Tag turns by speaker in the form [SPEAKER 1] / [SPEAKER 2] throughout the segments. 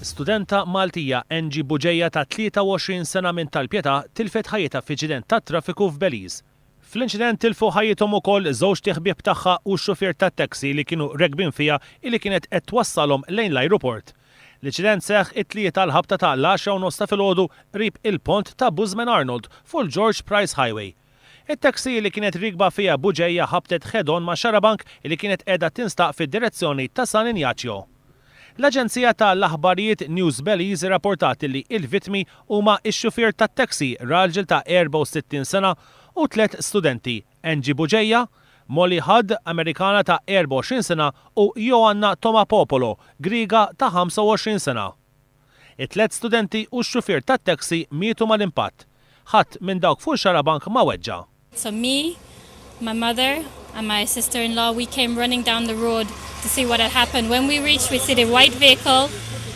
[SPEAKER 1] Studenta Maltija Angie Buġejja ta' 23 sena minn Tal-Pjetà tilfet ħajjitha f'inċident tat-traffiku f'Belize. Fl-inċident tilfu ħajjithom ukoll żewġ tieħbieb tagħha u x-xufier tat-taxi li kienu rekbin fiha li kienet qed twassalhom lejn l-ajruport. L-inċident seħħ it-tlieta l-ħabta ta' l-10:30 ta' filgħodu qrib il-pont ta' Busman Arnold fuq il-George Price Highway. Il-taxi li kienet rikba fiha Buġejja ħabtet ħedon ma' xarabank li kienet qiegħda tinstaq fid-direzzjoni ta' San Ignacio. L-Aġenzija tal-Aħbarijiet News Belize rapportat li il-vittmi huma x-xufier tat-taxi raġel ta' 64 sena u 3 studenti, Angie Buġejja, Molly Hudd, Amerikana ta' 24 sena u Joanna Tomapopolo, Griega ta' 25 sena. It-3 studenti u x-xufier tat-taxi mietu mal-impatt. Ħadd minn dawk fuq xarabank ma weġġa'.
[SPEAKER 2] So me, my mother and my sister-in-law, we came running down the road to see what had happened. When we reached, we see the white vehicle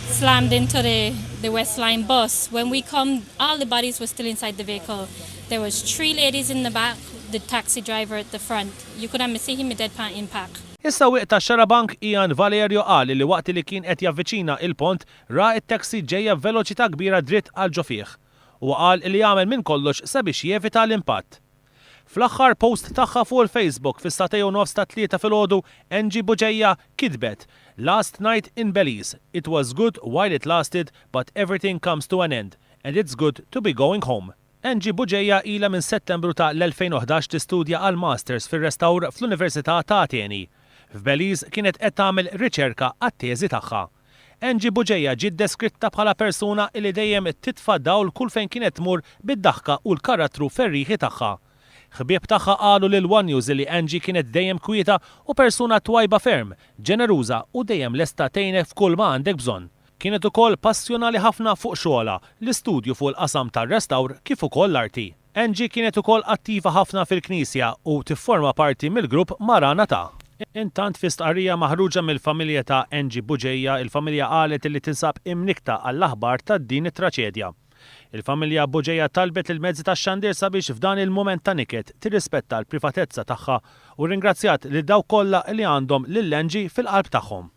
[SPEAKER 2] slammed into the West Line bus. When we come, all the bodies were still inside the vehicle. There was 3 ladies in the back, the taxi driver at the front. You could see him dead pan impact.
[SPEAKER 1] Issa wieq ta' xarabank Ian Valerio qal li waqt li kien qed javviċina il-pont ra it-taxi ġejja veloċità kbira dritt għal ġofih u qal li jagħmel minn kollox sabiex jevita l-impatt. Fl-aħħar post tagħha fuq il-Facebook fis-9:30 ta' tlieta filgħodu, Angie Buġejja kitbet "Last night in Belize. It was good while it lasted, but everything comes to an end, and it's good to be going home." Angie Buġejja ilha minn Settembru ta' l-2011 tistudja għal masters fir-restawr fl-Università ta' Ateni. F'Belize kienet qed tagħmel riċerka għat-teżi tagħha. Angie Buġejja ġiet deskritta bħala persuna li dejjem titfa' dawl kull fejn kienet tmur bid-daħka u l-karattru ferriħi tagħha. Ħbieb tagħha qalu lil One News li Angie kienet dejjem kwieta u persuna twajba ferm, ġeneruża u dejjem lesta tgħinek f'kull ma għandek bżonn. Kienet ukoll passjonali ħafna fuq xogħla, l-istudju fuq il-qasam tar-restawr kif ukoll l-arti. Angie kienet ukoll attiva ħafna fil-Knisja u tifforma parti mill-grupp Maranatha. Intant fi stqarrija maħruġa mill-familja ta' Angie Buġejja, il-familja qalet li tinsab imnikta għall-aħbar ta' din it-traċedja. Il-familja Buġejja talbet il-mezzi tax-xandir sabiex f'dan il-mument ta' niket tirrispetta l-privatezza tagħha u ringrazzjat lil dawk kollha li għandhom lil Angie fil-qalb tagħhom.